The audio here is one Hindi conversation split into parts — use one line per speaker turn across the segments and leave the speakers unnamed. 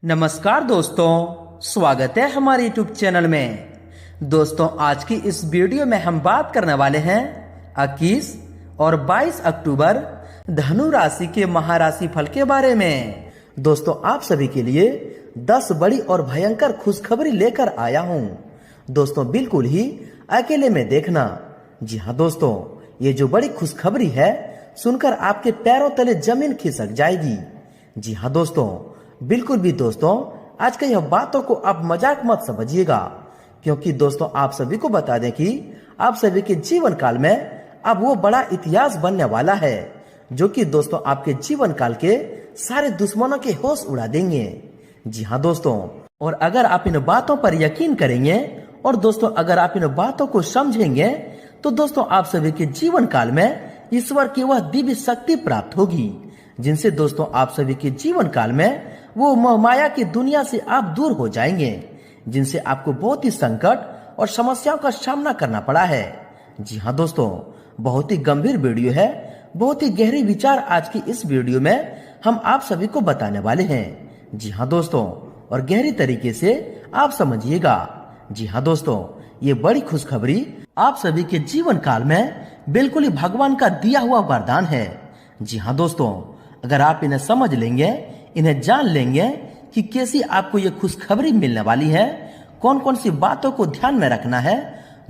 नमस्कार दोस्तों, स्वागत है हमारे YouTube चैनल में। दोस्तों, आज की इस वीडियो में हम बात करने वाले हैं 21 और 22 अक्टूबर धनु राशि के महाराशि फल के बारे में। दोस्तों, आप सभी के लिए 10 बड़ी और भयंकर खुशखबरी लेकर आया हूं। दोस्तों, बिल्कुल ही अकेले में देखना। जी हाँ दोस्तों, ये जो बड़ी खुशखबरी है सुनकर आपके पैरों तले जमीन खिसक जाएगी। जी हाँ दोस्तों, बिल्कुल भी दोस्तों, आज के यह बातों को आप मजाक मत समझिएगा, क्योंकि दोस्तों आप सभी को बता दें कि आप सभी के जीवन काल में अब वो बड़ा इतिहास बनने वाला है, जो कि दोस्तों आपके जीवन काल के सारे दुश्मनों के होश उड़ा देंगे। जी हाँ दोस्तों, और अगर आप इन बातों पर यकीन करेंगे और दोस्तों अगर आप इन बातों को समझेंगे तो दोस्तों आप सभी के जीवन काल में ईश्वर की वह दिव्य शक्ति प्राप्त होगी, जिनसे दोस्तों आप सभी के जीवन काल में वो मोहमाया की दुनिया से आप दूर हो जाएंगे, जिनसे आपको बहुत ही संकट और समस्याओं का सामना करना पड़ा है। जी हाँ दोस्तों, बहुत ही गंभीर वीडियो है, बहुत ही गहरी विचार आज की इस वीडियो में हम आप सभी को बताने वाले हैं। जी हाँ दोस्तों, और गहरी तरीके से आप समझिएगा। जी हाँ दोस्तों, ये बड़ी खुशखबरी आप सभी के जीवन काल में बिल्कुल ही भगवान का दिया हुआ वरदान है। जी हाँ दोस्तों, अगर आप इन्हें समझ लेंगे, इन्हें जान लेंगे कि कैसी आपको ये खुशखबरी मिलने वाली है, कौन कौन सी बातों को ध्यान में रखना है,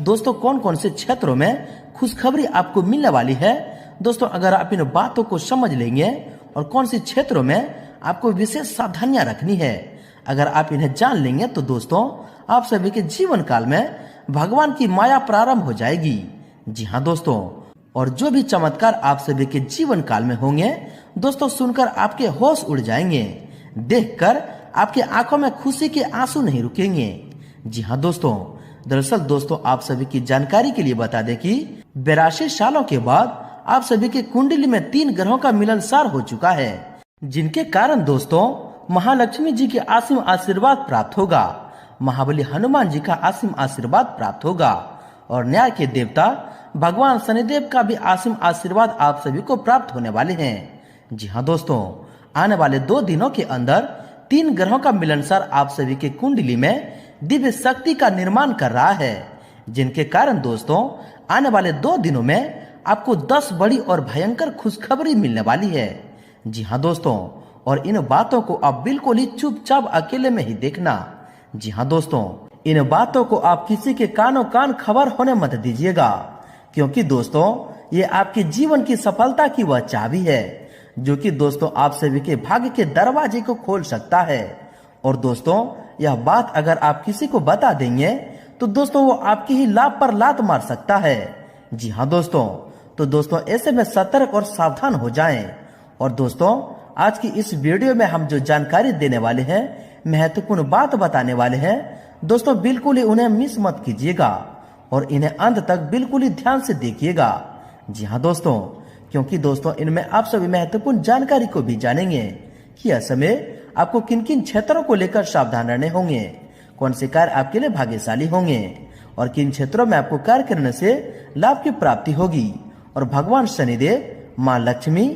दोस्तों कौन कौन से क्षेत्रों में खुशखबरी आपको मिलने वाली है, दोस्तों अगर आप इन बातों को समझ लेंगे और कौन से क्षेत्रों में आपको विशेष सावधानियां रखनी है, अगर आप इन्हें जान लेंगे तो दोस्तों आप सभी के जीवन काल में भगवान की माया प्रारंभ हो जाएगी। जी हाँ दोस्तों, और जो भी चमत्कार आप सभी के जीवन काल में होंगे दोस्तों सुनकर आपके होश उड़ जाएंगे, देखकर आपके आंखों में खुशी के आंसू नहीं रुकेंगे। जी हाँ दोस्तों, दरअसल दोस्तों आप सभी की जानकारी के लिए बता दें कि 82 सालों के बाद आप सभी के कुंडली में 3 ग्रहों का मिलनसार हो चुका है, जिनके कारण दोस्तों महालक्ष्मी जी के असीम आशीर्वाद प्राप्त होगा, महाबली हनुमान जी का असीम आशीर्वाद प्राप्त होगा और न्याय के देवता भगवान शनिदेव का भी असीम आशीर्वाद आप सभी को प्राप्त होने वाले हैं। जी हाँ दोस्तों, आने वाले 2 दिनों के अंदर 3 ग्रहों का मिलनसार आप सभी के कुंडली में दिव्य शक्ति का निर्माण कर रहा है, जिनके कारण दोस्तों आने वाले 2 दिनों में आपको 10 बड़ी और भयंकर खुशखबरी मिलने वाली है। जी हाँ दोस्तों, और इन बातों को आप बिल्कुल ही चुपचाप अकेले में ही देखना। जी हाँ दोस्तों, इन बातों को आप किसी के कानों कान खबर होने मत दीजिएगा, क्योंकि दोस्तों ये आपके जीवन की सफलता की वह चाबी है, जो कि दोस्तों आप सभी के भाग्य के दरवाजे को खोल सकता है। और दोस्तों यह बात अगर आप किसी को बता देंगे तो दोस्तों वो आपकी ही लाभ पर लात मार सकता है। जी हाँ दोस्तों, तो दोस्तों ऐसे में सतर्क और सावधान हो जाएं। और दोस्तों आज की इस वीडियो में हम जो जानकारी देने वाले हैं, महत्वपूर्ण बात बताने वाले हैं दोस्तों, बिल्कुल ही उन्हें मिस मत कीजिएगा और इन्हें अंत तक बिल्कुल ही ध्यान से देखिएगा। जी हाँ दोस्तों, क्योंकि दोस्तों इनमें आप सभी महत्वपूर्ण जानकारी को भी जानेंगे कि ऐसे में आपको किन किन क्षेत्रों को लेकर सावधान रहने होंगे, कौन से कार्य आपके लिए भाग्यशाली होंगे और किन क्षेत्रों में आपको कार्य करने से लाभ की प्राप्ति होगी और भगवान शनिदेव, माँ लक्ष्मी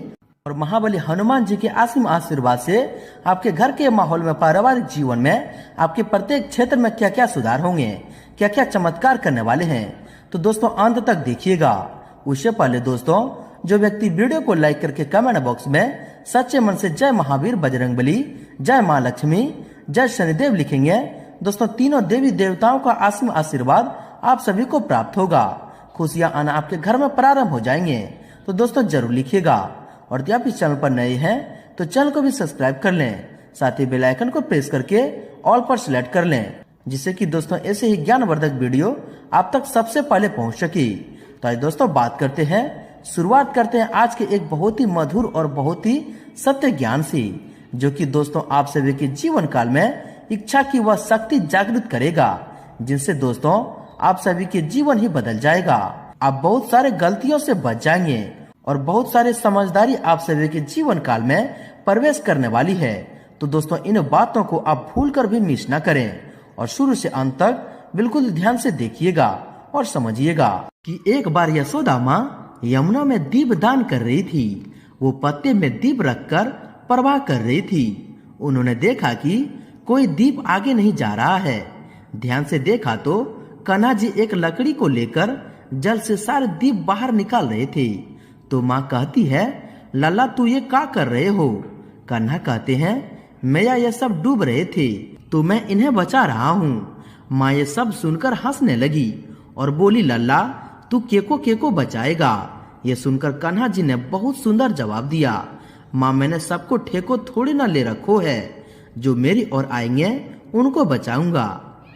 और महाबली हनुमान जी के असीम आशीर्वाद से आपके घर के माहौल में, पारिवारिक जीवन में आपके प्रत्येक क्षेत्र में क्या क्या सुधार होंगे, क्या क्या चमत्कार करने वाले हैं, तो दोस्तों अंत तक देखिएगा। उससे पहले दोस्तों जो व्यक्ति वीडियो को लाइक करके कमेंट बॉक्स में सच्चे मन से जय महावीर बजरंगबली, जय माँ लक्ष्मी, जय शनिदेव लिखेंगे दोस्तों, तीनों देवी देवताओं का असीम आशीर्वाद आप सभी को प्राप्त होगा, खुशियां आना आपके घर में प्रारंभ हो जाएंगे। तो दोस्तों जरूर लिखिएगा, और यदि आप इस चैनल पर नए हैं तो चैनल को भी सब्सक्राइब कर लें, साथ ही बेल आइकन को प्रेस करके ऑल पर सिलेक्ट कर लें, जिससे कि दोस्तों ऐसे ही ज्ञानवर्धक वीडियो आप तक सबसे पहले पहुंच सके। तो आज दोस्तों बात करते हैं, शुरुआत करते हैं आज के एक बहुत ही मधुर और बहुत ही सत्य ज्ञान से, जो कि दोस्तों आप सभी के जीवन काल में इच्छा की वह शक्ति जागृत करेगा, जिनसे दोस्तों आप सभी के जीवन ही बदल जाएगा। आप बहुत सारे गलतियों से बच जाएंगे और बहुत सारे समझदारी आप सभी के जीवन काल में प्रवेश करने वाली है। तो दोस्तों इन बातों को आप भूल कर भी मिस न करें और शुरू से अंत तक बिल्कुल ध्यान से देखिएगा और समझिएगा कि एक बार यशोदा माँ यमुना में दीप दान कर रही थी। वो पत्ते में दीप रखकर प्रवाह कर रही थी। उन्होंने देखा कि कोई दीप आगे नहीं जा रहा है। ध्यान से देखा तो कान्हा जी एक लकड़ी को लेकर जल से सारे दीप बाहर निकाल रहे थे। तो माँ कहती है, लल्ला तू ये क्या कर रहे हो? कान्हा कहते हैं, मैया ये सब डूब रहे थे तो मैं इन्हें बचा रहा हूँ। माँ ये सब सुनकर हंसने लगी और बोली, लल्ला तू केको बचाएगा? ये सुनकर कान्हा जी ने बहुत सुंदर जवाब दिया, माँ मैंने सबको ठेको थोड़ी ना ले रखो है, जो मेरी ओर आएंगे उनको बचाऊंगा।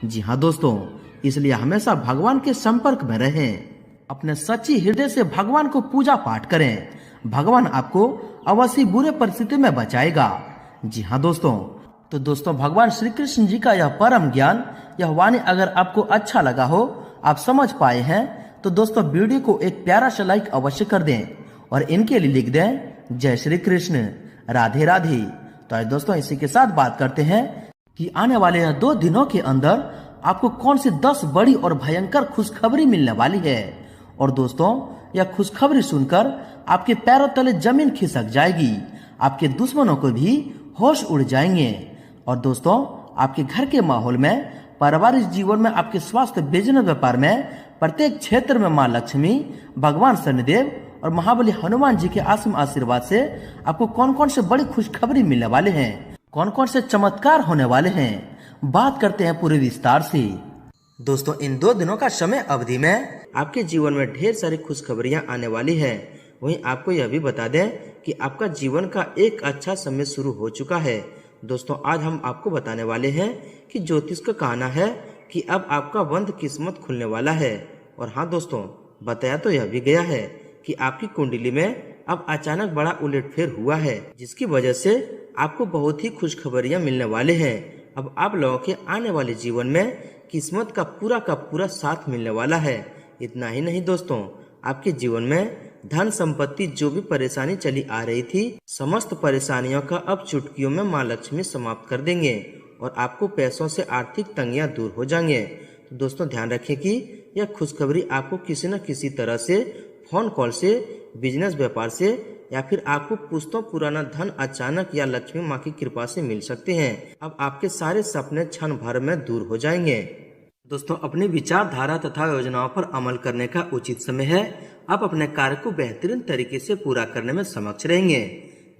जी हाँ दोस्तों, इसलिए हमेशा भगवान के संपर्क में रहें, अपने सच्ची हृदय से भगवान को पूजा पाठ करें। भगवान आपको अवश्य बुरे परिस्थिति में बचाएगा। जी हाँ दोस्तों, तो दोस्तों भगवान श्री कृष्ण जी का यह परम ज्ञान, यह वाणी अगर आपको अच्छा लगा हो, आप समझ पाए हैं, तो दोस्तों वीडियो को एक प्यारा सा लाइक अवश्य कर दें और इनके लिए लिख दें, जय श्री कृष्ण, राधे राधे। तो आज दोस्तों इसी के साथ बात करते हैं कि आने वाले 2 दिनों के अंदर आपको कौन सी 10 बड़ी और भयंकर खुशखबरी मिलने वाली है। और दोस्तों यह खुशखबरी सुनकर आपके पैरों तले जमीन खिसक जाएगी, आपके दुश्मनों को भी होश उड़ जाएंगे। और दोस्तों आपके घर के माहौल में, पारिवारिक जीवन में, आपके स्वास्थ्य, बिजनेस, व्यापार में, प्रत्येक क्षेत्र में माँ लक्ष्मी, भगवान शनिदेव और महाबली हनुमान जी के आसीम आशीर्वाद से आपको कौन कौन से बड़ी खुशखबरी मिलने वाले हैं, कौन कौन से चमत्कार होने वाले हैं, बात करते हैं पूरे विस्तार से। दोस्तों इन 2 दिनों का समय अवधि में आपके जीवन में ढेर सारी खुशखबरियां आने वाली है। वहीं आपको यह भी बता दें कि आपका जीवन का एक अच्छा समय शुरू हो चुका है। दोस्तों आज हम आपको बताने वाले हैं कि ज्योतिष का कहना है कि अब आपका बंद किस्मत खुलने वाला है। और हाँ दोस्तों, बताया तो यह भी गया है कि आपकी कुंडली में अब अचानक बड़ा उलटफेर हुआ है, जिसकी वजह से आपको बहुत ही खुशखबरियां मिलने वाले हैं। अब आप लोगों के आने वाले जीवन में किस्मत का पूरा साथ मिलने वाला है। इतना ही नहीं दोस्तों, आपके जीवन में धन संपत्ति जो भी परेशानी चली आ रही थी, समस्त परेशानियों का अब चुटकियों में माँ लक्ष्मी समाप्त कर देंगे और आपको पैसों से आर्थिक तंगियां दूर हो जाएंगे। तो दोस्तों ध्यान रखें कि यह खुशखबरी आपको किसी न किसी तरह से, फोन कॉल से, बिजनेस व्यापार से, या फिर आपको पुश्तों पुराना धन अचानक या लक्ष्मी माँ की कृपा से मिल सकते हैं। अब आपके सारे सपने क्षण भर में दूर हो जाएंगे। दोस्तों अपनी विचारधारा तथा योजनाओं पर अमल करने का उचित समय है। आप अपने कार्य को बेहतरीन तरीके से पूरा करने में सक्षम रहेंगे।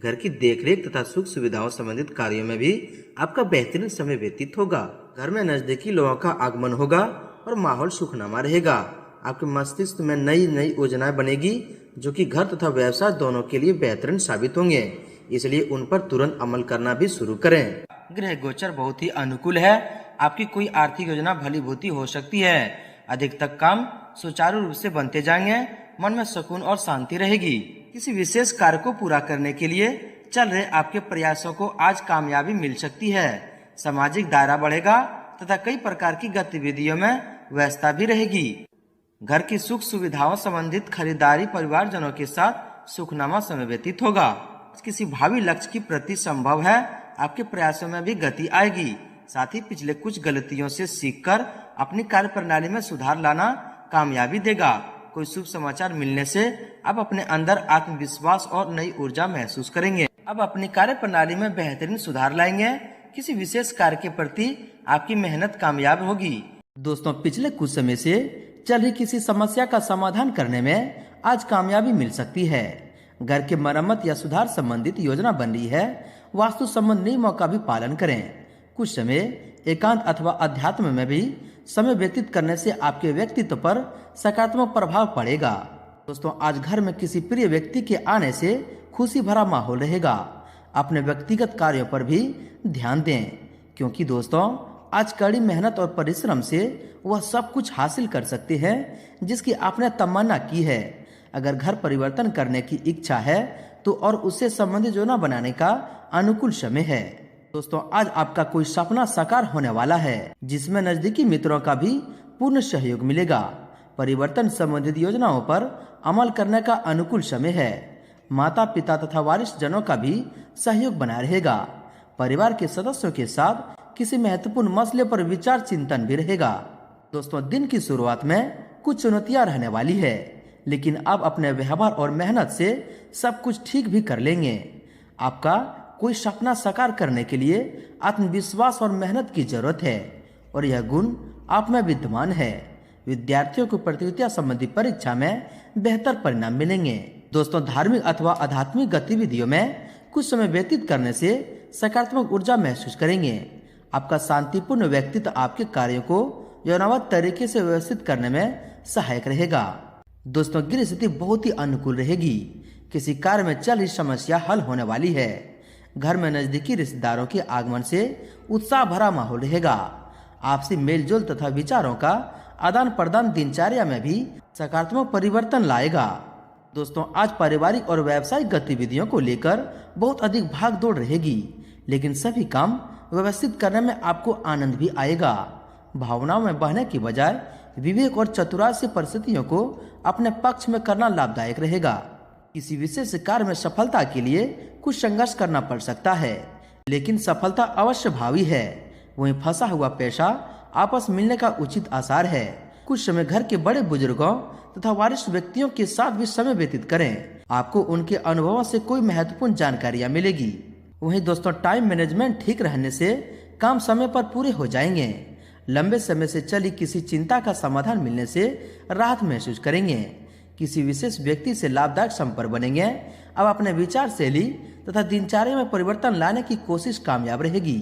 घर की देखरेख तथा सुख सुविधाओं संबंधित कार्यों में भी आपका बेहतरीन समय व्यतीत होगा। घर में नजदीकी लोगों का आगमन होगा और माहौल सुखनामा रहेगा। आपके मस्तिष्क में नई योजनाएं बनेगी जो कि घर तथा व्यवसाय दोनों के लिए बेहतरीन साबित होंगे, इसलिए उन पर तुरंत अमल करना भी शुरू करें। ग्रह गोचर बहुत ही अनुकूल है। आपकी कोई आर्थिक योजना भलीभूती हो सकती है। अधिकतर काम सुचारू रूप से बनते जाएंगे। मन में सुकून और शांति रहेगी। किसी विशेष कार्य को पूरा करने के लिए चल रहे आपके प्रयासों को आज कामयाबी मिल सकती है। सामाजिक दायरा बढ़ेगा तथा कई प्रकार की गतिविधियों में व्यस्तता भी रहेगी। घर की सुख सुविधाओं संबंधित खरीदारी परिवारजनों के साथ सुखनामा समय व्यतीत होगा। किसी भावी लक्ष्य की प्रति संभव है आपके प्रयासों में भी गति आएगी। साथ ही पिछले कुछ गलतियों से सीखकर अपनी कार्य प्रणाली में सुधार लाना कामयाबी देगा। कोई शुभ समाचार मिलने से आप अपने अंदर आत्मविश्वास और नई ऊर्जा महसूस करेंगे। अब अपनी कार्य प्रणाली में बेहतरीन सुधार लाएंगे। किसी विशेष कार्य के प्रति आपकी मेहनत कामयाब होगी। दोस्तों पिछले कुछ समय से चल रही किसी समस्या का समाधान करने में आज कामयाबी मिल सकती है। घर के मरम्मत या सुधार संबंधित योजना बन रही है। वास्तु संबंध नियमों का भी पालन करें। कुछ समय एकांत अथवा अध्यात्म में भी समय व्यतीत करने से आपके व्यक्तित्व पर सकारात्मक प्रभाव पड़ेगा। दोस्तों आज घर में किसी प्रिय व्यक्ति के आने से खुशी भरा माहौल रहेगा। अपने व्यक्तिगत कार्यों पर भी ध्यान दें, क्योंकि दोस्तों आज कड़ी मेहनत और परिश्रम से वह सब कुछ हासिल कर सकते हैं जिसकी आपने तमन्ना की है। अगर घर परिवर्तन करने की इच्छा है तो और उससे संबंधित योजना बनाने का अनुकूल समय है। दोस्तों आज आपका कोई सपना साकार होने वाला है, जिसमें नजदीकी मित्रों का भी पूर्ण सहयोग मिलेगा। परिवर्तन संबंधित योजनाओं पर अमल करने का अनुकूल समय है। माता पिता तथा वरिष्ठ जनों का भी सहयोग बना रहेगा। परिवार के सदस्यों के साथ किसी महत्वपूर्ण मसले पर विचार चिंतन भी रहेगा। दोस्तों दिन की शुरुआत में कुछ चुनौतियां रहने वाली है, लेकिन आप अपने व्यवहार और मेहनत से सब कुछ ठीक भी कर लेंगे। आपका कोई सपना साकार करने के लिए आत्मविश्वास और मेहनत की जरूरत है और यह गुण आप में विद्यमान है। विद्यार्थियों को प्रतियोगिता संबंधी परीक्षा में बेहतर परिणाम मिलेंगे। दोस्तों, धार्मिक अथवा आध्यात्मिक गतिविधियों में कुछ समय व्यतीत करने से सकारात्मक ऊर्जा महसूस करेंगे। आपका शांतिपूर्ण व्यक्तित्व आपके कार्यों को योजनाबद्ध तरीके से व्यवस्थित करने में सहायक रहेगा। दोस्तों, गृह स्थिति बहुत ही अनुकूल रहेगी। किसी कार्य में चल रही समस्या हल होने वाली है। घर में नजदीकी रिश्तेदारों के आगमन से उत्साह भरा माहौल रहेगा। आपसी मेलजोल तथा विचारों का आदान प्रदान दिनचर्या में भी सकारात्मक परिवर्तन लाएगा। दोस्तों, आज पारिवारिक और व्यावसायिक गतिविधियों को लेकर बहुत अधिक भाग दौड़ रहेगी, लेकिन सभी काम व्यवस्थित करने में आपको आनंद भी आएगा। भावनाओं में बहने की बजाय विवेक और चतुराई से परिस्थितियों को अपने पक्ष में करना लाभदायक रहेगा। किसी विशेष कार्य में सफलता के लिए कुछ संघर्ष करना पड़ सकता है, लेकिन सफलता अवश्य भावी है। वहीं फंसा हुआ पैसा आपस मिलने का उचित आसार है। कुछ समय घर के बड़े बुजुर्गों तथा वरिष्ठ व्यक्तियों के साथ भी समय व्यतीत करें। आपको उनके अनुभवों से कोई महत्वपूर्ण जानकारियां मिलेगी। वहीं दोस्तों, टाइम मैनेजमेंट ठीक रहने से काम समय पर पूरे हो जाएंगे। लंबे समय से चली किसी चिंता का समाधान मिलने से राहत महसूस करेंगे। किसी विशेष व्यक्ति से लाभदायक संपर्क बनेंगे। अब अपने विचार शैली तथा दिनचर्या में परिवर्तन लाने की कोशिश कामयाब रहेगी।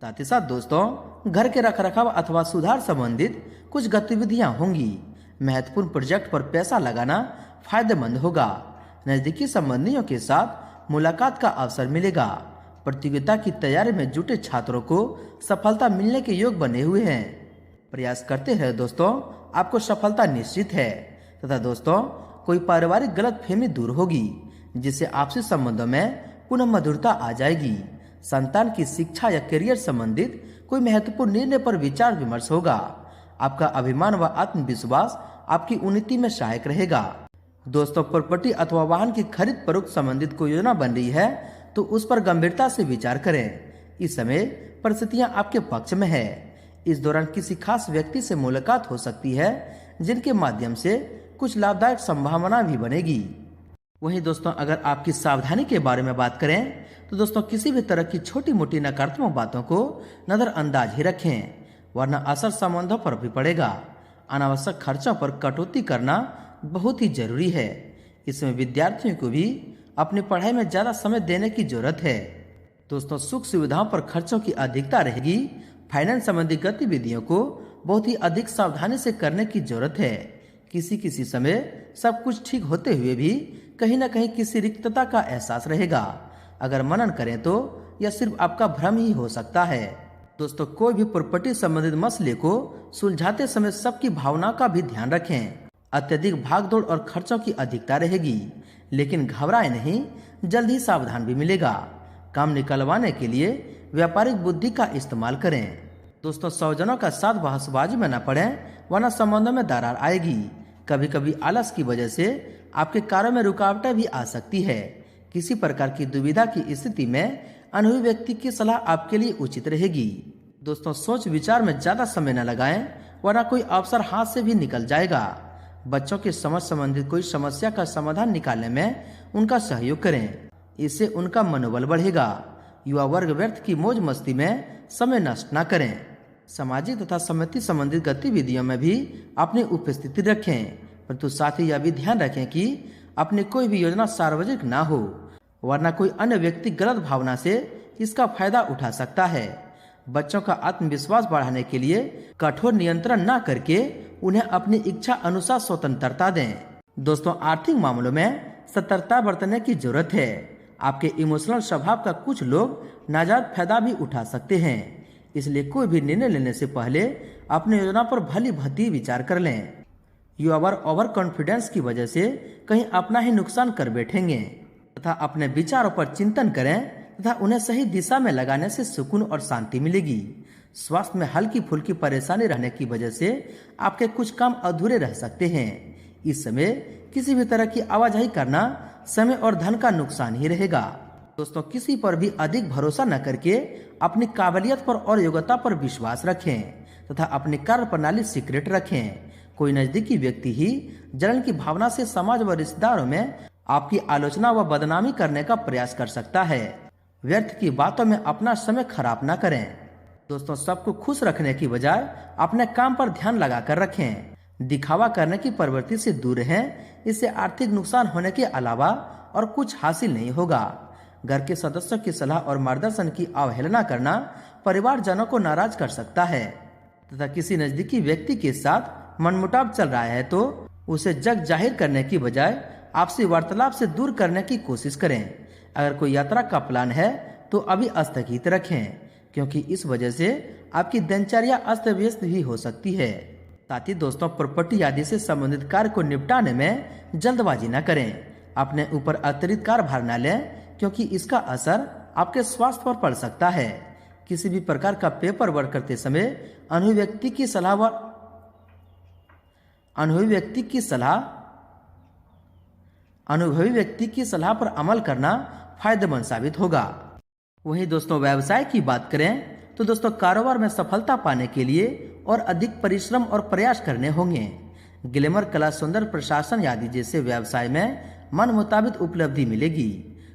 साथ ही साथ दोस्तों, घर के रखरखाव अथवा सुधार संबंधित कुछ गतिविधियां होंगी। महत्वपूर्ण प्रोजेक्ट पर पैसा लगाना फायदेमंद होगा। नजदीकी संबंधियों के साथ मुलाकात का अवसर मिलेगा। प्रतियोगिता की तैयारी में जुटे छात्रों को सफलता मिलने के योग बने हुए हैं। प्रयास करते रहे दोस्तों, आपको सफलता निश्चित है। तथा दोस्तों, कोई पारिवारिक गलतफहमी दूर होगी, जिससे आपसी संबंधों में पुनः मधुरता आ जाएगी। संतान की शिक्षा या करियर संबंधित कोई महत्वपूर्ण निर्णय पर विचार विमर्श होगा। आपका अभिमान व आत्मविश्वास आपकी उन्नति में सहायक रहेगा। दोस्तों, प्रॉपर्टी अथवा वाहन की खरीद फरोख्त संबंधित कोई योजना बन रही है तो उस पर गंभीरता से विचार करें। इस समय परिस्थितियां आपके पक्ष में है। इस दौरान किसी खास व्यक्ति से मुलाकात हो सकती है, जिनके माध्यम से कुछ लाभदायक संभावना भी बनेगी। वहीं दोस्तों, अगर आपकी सावधानी के बारे में बात करें तो दोस्तों, किसी भी तरह की छोटी मोटी नकारात्मक बातों को नजरअंदाज ही रखें, वरना असर संबंधों पर भी पड़ेगा। अनावश्यक खर्चों पर कटौती करना बहुत ही जरूरी है। इसमें विद्यार्थियों को भी अपनी पढ़ाई में ज्यादा समय देने की जरूरत है। दोस्तों, सुख सुविधाओं पर खर्चों की अधिकता रहेगी। फाइनेंस संबंधी गतिविधियों को बहुत ही अधिक सावधानी से करने की जरूरत है। किसी समय सब कुछ ठीक होते हुए भी कहीं न कहीं किसी रिक्तता का एहसास रहेगा। अगर मनन करें तो यह सिर्फ आपका भ्रम ही हो सकता है। दोस्तों, कोई भी प्रॉपर्टी संबंधित मसले को सुलझाते समय सबकी भावना का भी ध्यान रखें। अत्यधिक भागदौड़ और खर्चों की अधिकता रहेगी, लेकिन घबराएं नहीं, जल्द ही सावधान भी मिलेगा। काम निकलवाने के लिए व्यापारिक बुद्धि का इस्तेमाल करें। दोस्तों, सौजनों का साथ बहसबाजी में न पड़े, वरना संबंधों में दरार आएगी। कभी कभी आलस की वजह से आपके कार्यों में रुकावटें भी आ सकती है। किसी प्रकार की दुविधा की स्थिति में अनुभवी व्यक्ति की सलाह आपके लिए उचित रहेगी। दोस्तों, सोच विचार में ज्यादा समय न लगाएं, वरना कोई अवसर हाथ से भी निकल जाएगा। बच्चों की समझ संबंधित कोई समस्या का समाधान निकालने में उनका सहयोग करें, इससे उनका मनोबल बढ़ेगा। युवा वर्ग व्यर्थ की मौज मस्ती में समय नष्ट न करें। सामाजिक तथा समिति संबंधित गतिविधियों में भी अपनी उपस्थिति रखें, परंतु साथ ही यह भी ध्यान रखें कि अपनी कोई भी योजना सार्वजनिक ना हो, वरना कोई अन्य व्यक्ति गलत भावना से इसका फायदा उठा सकता है। बच्चों का आत्मविश्वास बढ़ाने के लिए कठोर नियंत्रण न करके उन्हें अपनी इच्छा अनुसार स्वतंत्रता दें। दोस्तों, आर्थिक मामलों में सतर्कता बरतने की जरूरत है। आपके इमोशनल स्वभाव का कुछ लोग नाजायज फायदा भी उठा सकते हैं, इसलिए कोई भी निर्णय लेने से पहले अपनी योजना पर भली भांति विचार कर लें। युवा वर्ग ओवर कॉन्फिडेंस की वजह से कहीं अपना ही नुकसान कर बैठेंगे, तथा अपने विचारों पर चिंतन करें तथा उन्हें सही दिशा में लगाने से सुकून और शांति मिलेगी। स्वास्थ्य में हल्की फुल्की परेशानी रहने की वजह से आपके कुछ काम अधूरे रह सकते हैं। इस समय किसी भी तरह की आवाजाही करना समय और धन का नुकसान ही रहेगा। दोस्तों, किसी पर भी अधिक भरोसा न करके अपनी काबिलियत पर और योग्यता पर विश्वास रखें तथा अपनी कार्य प्रणाली सीक्रेट रखें। कोई नजदीकी व्यक्ति ही जलन की भावना से समाज व रिश्तेदारों में आपकी आलोचना व बदनामी करने का प्रयास कर सकता है। व्यर्थ की बातों में अपना समय खराब ना करें। दोस्तों, सबको खुश रखने की बजाय अपने काम पर ध्यान लगाकर रखें। दिखावा करने की प्रवृत्ति से दूर रहें, इससे आर्थिक नुकसान होने के अलावा और कुछ हासिल नहीं होगा। घर के सदस्यों की सलाह और मार्गदर्शन की अवहेलना करना परिवारजनों को नाराज कर सकता है तथा किसी नजदीकी व्यक्ति के साथ मनमुटाव चल रहा है तो उसे जग जाहिर करने की बजाय आपसी वार्तालाप से दूर करने की कोशिश करें। अगर कोई यात्रा का प्लान है तो अभी स्थगित रखें, क्योंकि इस वजह से आपकी दिनचर्या अस्त व्यस्त भी हो सकती है। साथ ही दोस्तों, प्रॉपर्टी आदि से संबंधित कार्य को निपटाने में जल्दबाजी न करें। अपने ऊपर अतिरिक्त कार्यभार न लें, क्योंकि इसका असर आपके स्वास्थ्य पर पड़ सकता है। किसी भी प्रकार का पेपर वर्क करते समय अनुभवी व्यक्ति की सलाह पर अमल करना फायदेमंद साबित होगा। वहीं दोस्तों, व्यवसाय की बात करें तो दोस्तों, कारोबार में सफलता पाने के लिए और अधिक परिश्रम और प्रयास करने होंगे। ग्लैमर, कला, सुंदर प्रशासन आदि जैसे व्यवसाय में मन मुताबिक उपलब्धि मिलेगी।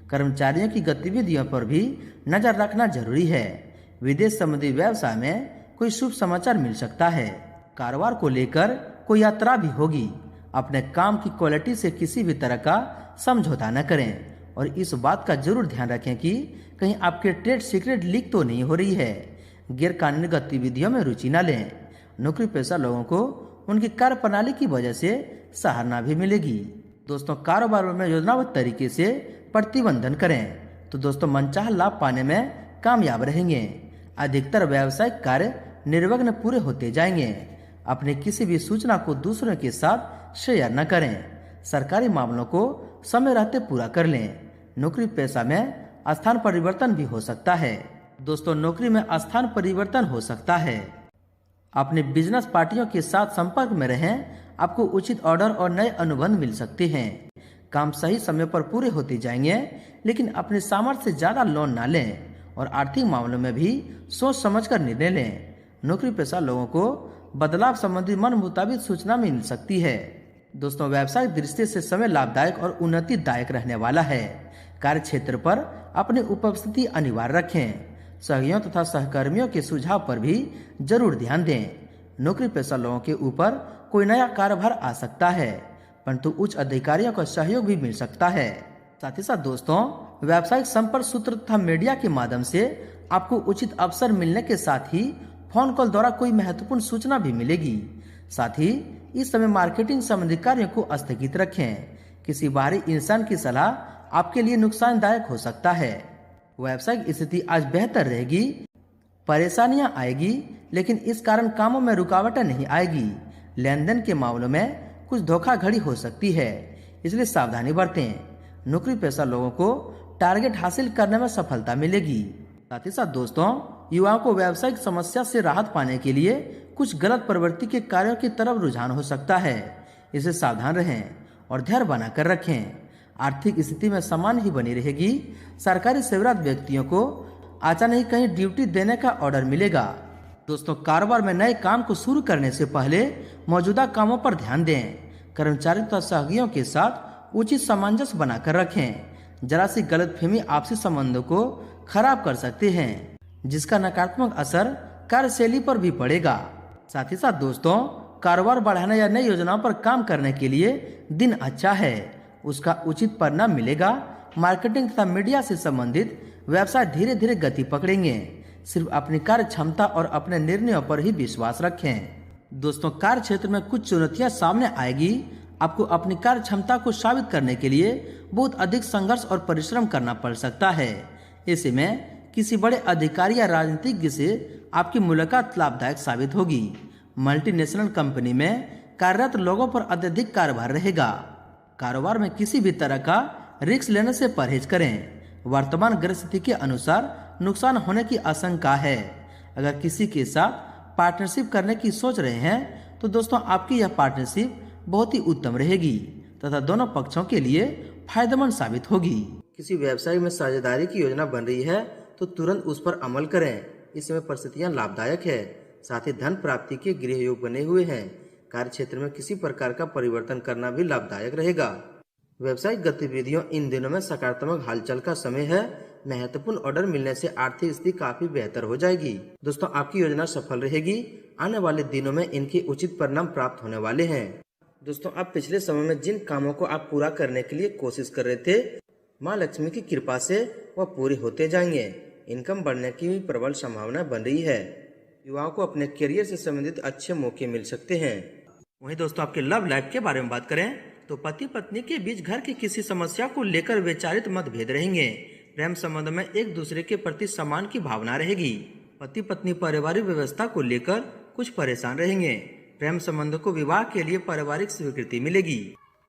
कर्मचारियों की गतिविधियों पर भी नजर रखना जरूरी है। विदेश संबंधी व्यवसाय में कोई शुभ समाचार मिल सकता है। कारोबार को लेकर कोई यात्रा भी होगी। अपने काम की क्वालिटी से किसी भी तरह का समझौता न करें और इस बात का जरूर ध्यान रखें कि कहीं आपके ट्रेड सीक्रेट लीक तो नहीं हो रही है। गैर कानूनी गतिविधियों में रुचि न लें। नौकरी पेशा लोगों को उनकी कार्य प्रणाली की वजह से सराहना भी मिलेगी। दोस्तों, कारोबार में योजनाबद्ध तरीके से प्रतिबंधन करें तो दोस्तों, मनचाहा लाभ पाने में कामयाब रहेंगे। अधिकतर व्यावसायिक कार्य निर्विघ्न पूरे होते जाएंगे। अपनी किसी भी सूचना को दूसरों के साथ शेयर न करें। सरकारी मामलों को समय रहते पूरा कर लें। नौकरी पेशा में स्थान परिवर्तन भी हो सकता है। दोस्तों, नौकरी में स्थान परिवर्तन हो सकता है। अपने बिजनेस पार्टियों के साथ संपर्क में रहें। आपको उचित ऑर्डर और नए अनुबंध मिल सकते हैं। काम सही समय पर पूरे होते जाएंगे, लेकिन अपने सामर्थ्य से ज्यादा लोन ना लें और आर्थिक मामलों में भी सोच समझकर निर्णय लें। नौकरी पेशा लोगों को बदलाव संबंधी मन मुताबिक सूचना मिल सकती है। दोस्तों, व्यावसायिक दृष्टि से समय लाभदायक और उन्नतिदायक रहने वाला है। कार्य क्षेत्र पर अपनी उपस्थिति अनिवार्य रखें। सहयोगियों तथा सहकर्मियों के सुझाव पर भी जरूर ध्यान दें। नौकरी पेशा लोगों के ऊपर कोई नया कार्यभार आ सकता है, परंतु उच्च अधिकारियों का सहयोग भी मिल सकता है। साथ ही साथ दोस्तों, व्यावसायिक संपर्क सूत्र तथा मीडिया के माध्यम से आपको उचित अवसर मिलने के साथ ही फोन कॉल द्वारा कोई महत्वपूर्ण सूचना भी मिलेगी। साथ ही इस समय मार्केटिंग संबंधी कार्यों को स्थगित रखें। किसी बाहरी इंसान की सलाह आपके लिए नुकसानदायक हो सकता है। व्यावसायिक स्थिति आज बेहतर रहेगी। परेशानियां आएगी, लेकिन इस कारण कामों में रुकावटें नहीं आएगी। लेन देन के मामलों में कुछ धोखाधड़ी हो सकती है, इसलिए सावधानी बरतें। नौकरी पेशा लोगों को टारगेट हासिल करने में सफलता मिलेगी। साथ ही साथ दोस्तों, युवाओं को व्यावसायिक समस्या से राहत पाने के लिए कुछ गलत प्रवृत्ति के कार्यों की तरफ रुझान हो सकता है। इसे सावधान रहें और धैर्य बनाकर रखें। आर्थिक स्थिति में समान ही बनी रहेगी। सरकारी सेवारत व्यक्तियों को अचानक ही कहीं ड्यूटी देने का ऑर्डर मिलेगा। दोस्तों, कारोबार में नए काम को शुरू करने से पहले मौजूदा कामों पर ध्यान दें। कर्मचारी तथा सहयोगियों के साथ उचित सामंजस्य बनाकर रखें। जरा सी गलतफहमी आपसी संबंधों को खराब कर सकते हैं, जिसका नकारात्मक असर कार्यशैली पर भी पड़ेगा। साथ ही साथ दोस्तों, कारोबार बढ़ाने या नई योजनाओं पर काम करने के लिए दिन अच्छा है। उसका उचित परिणाम मिलेगा। मार्केटिंग तथा मीडिया से संबंधित व्यवसाय धीरे धीरे गति पकड़ेंगे। सिर्फ अपनी कार्य क्षमता और अपने निर्णयों पर ही विश्वास रखें। दोस्तों, कार्य क्षेत्र में कुछ चुनौतियां सामने आएगी। आपको अपनी कार्य क्षमता को साबित करने के लिए बहुत अधिक संघर्ष और परिश्रम करना पड़ सकता है। ऐसे में किसी बड़े अधिकारी या राजनीतिज्ञ से आपकी मुलाकात लाभदायक साबित होगी। मल्टीनेशनल कंपनी में कार्यरत लोगों पर अत्यधिक कार्यभार रहेगा। कारोबार में किसी भी तरह का रिस्क लेने से परहेज करें। वर्तमान ग्रह स्थिति के अनुसार नुकसान होने की आशंका है। अगर किसी के साथ पार्टनरशिप करने की सोच रहे हैं तो दोस्तों, आपकी यह पार्टनरशिप बहुत ही उत्तम रहेगी तथा दोनों पक्षों के लिए फायदेमंद साबित होगी। किसी व्यवसाय में साझेदारी की योजना बन रही है तो तुरंत उस पर अमल करें। इस समय परिस्थितियां लाभदायक है। साथ ही धन प्राप्ति के गृह योग बने हुए हैं। कार्य क्षेत्र में किसी प्रकार का परिवर्तन करना भी लाभदायक रहेगा। व्यवसायिक गतिविधियों इन दिनों में सकारात्मक हलचल का समय है। महत्वपूर्ण ऑर्डर मिलने से आर्थिक स्थिति काफी बेहतर हो जाएगी। दोस्तों आपकी योजना सफल रहेगी। आने वाले दिनों में इनके उचित परिणाम प्राप्त होने वाले हैं। दोस्तों आप पिछले समय में जिन कामों को आप पूरा करने के लिए कोशिश कर रहे थे, माँ लक्ष्मी की कृपा से वह पूरे होते जाएंगे। इनकम बढ़ने की भी प्रबल संभावना बन रही है। युवाओं को अपने करियर से संबंधित अच्छे मौके मिल सकते हैं। वहीं दोस्तों आपके लव लाइफ के बारे में बात करें तो पति पत्नी के बीच घर की किसी समस्या को लेकर विचारित मतभेद रहेंगे। प्रेम संबंध में एक दूसरे के प्रति सम्मान की भावना रहेगी। पति पत्नी पारिवारिक व्यवस्था को लेकर कुछ परेशान रहेंगे। प्रेम संबंध को विवाह के लिए पारिवारिक स्वीकृति मिलेगी।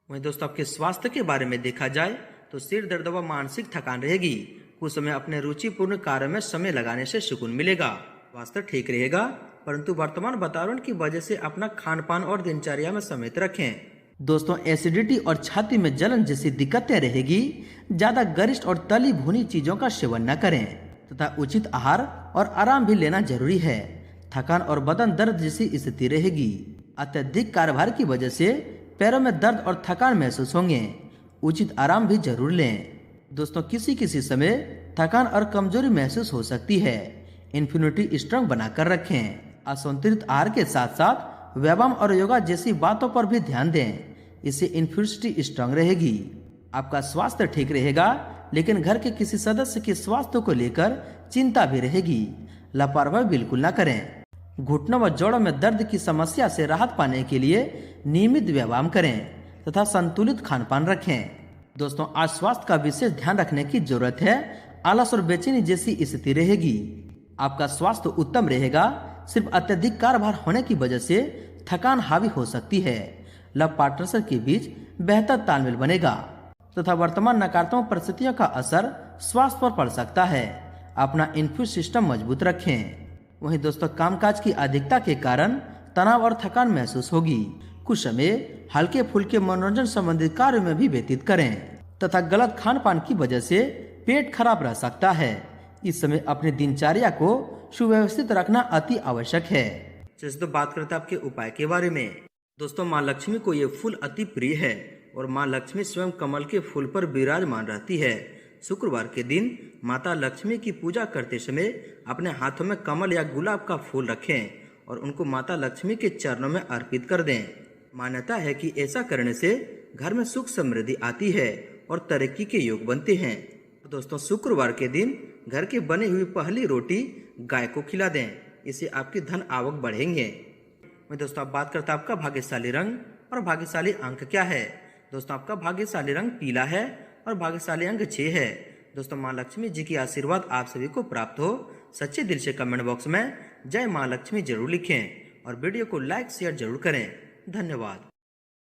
वहीं दोस्तों आपके स्वास्थ्य के बारे में देखा जाए तो सिर दर्द व मानसिक थकान रहेगी। कुछ समय अपने रुचिपूर्ण कार्य में समय लगाने से सुकून मिलेगा। स्वास्थ्य ठीक रहेगा, परंतु वर्तमान वातावरण की वजह से अपना खान पान और दिनचर्या में समेत रखें। दोस्तों एसिडिटी और छाती में जलन जैसी दिक्कतें रहेगी। ज्यादा गरिष्ठ और तली भुनी चीजों का सेवन न करें तथा उचित आहार और आराम भी लेना जरूरी है। थकान और बदन दर्द जैसी स्थिति रहेगी। अत्यधिक कार्यभार की वजह से पैरों में दर्द और थकान महसूस होंगे। उचित आराम भी जरूर लें। दोस्तों किसी समय थकान और कमजोरी महसूस हो सकती है। इम्यूनिटी स्ट्रांग बनाकर रखें। असंतुलित आहार के साथ साथ व्यायाम और योगा जैसी बातों पर भी ध्यान दें। इससे इम्यूनिटी स्ट्रांग रहेगी। आपका स्वास्थ्य ठीक रहेगा, लेकिन घर के किसी सदस्य के स्वास्थ्य को लेकर चिंता भी रहेगी। लापरवाही बिल्कुल न करें। घुटनों व जोड़ों में दर्द की समस्या से राहत पाने के लिए नियमित व्यायाम करें तथा संतुलित खान पान रखें। दोस्तों आज स्वास्थ्य का विशेष ध्यान रखने की जरूरत है। आलस और बेचैनी जैसी स्थिति रहेगी। आपका स्वास्थ्य उत्तम रहेगा, सिर्फ अत्यधिक कार्यभार होने की वजह से थकान हावी हो सकती है। लव पार्टनर के बीच बेहतर तालमेल बनेगा तथा वर्तमान नकारात्मक परिस्थितियों का असर स्वास्थ्य पर पड़ सकता है। अपना इन्फ्यूज सिस्टम मजबूत रखें। वहीं दोस्तों कामकाज की अधिकता के कारण तनाव और थकान महसूस होगी। कुछ समय हल्के फुल्के मनोरंजन संबंधित कार्यों में भी व्यतीत करें तथा गलत खान पान की वजह से पेट खराब रह सकता है। इस समय अपनी दिनचर्या को सुव्यवस्थित रखना अति आवश्यक है। जैसे तो बात करते हैं आपके उपाय के बारे में। दोस्तों माँ लक्ष्मी को ये फूल अति प्रिय है और माँ लक्ष्मी स्वयं कमल के फूल पर विराजमान रहती है। शुक्रवार के दिन माता लक्ष्मी की पूजा करते समय अपने हाथों में कमल या गुलाब का फूल रखें और उनको माता लक्ष्मी के चरणों में अर्पित कर दें। मान्यता है कि ऐसा करने से घर में सुख समृद्धि आती है और तरक्की के योग बनते हैं। तो दोस्तों शुक्रवार के दिन घर की बनी हुई पहली रोटी गाय को खिला दें। इससे आपकी धन आवक बढ़ेंगे। दोस्तों आप बात करते हैं आपका भाग्यशाली रंग और भाग्यशाली अंक क्या है। दोस्तों आपका भाग्यशाली रंग पीला है और भाग्यशाली अंक 6 है। दोस्तों माँ लक्ष्मी जी की आशीर्वाद आप सभी को प्राप्त हो। सच्चे दिल से कमेंट बॉक्स में जय माँ लक्ष्मी जरूर लिखें और वीडियो को लाइक शेयर जरूर करें। धन्यवाद।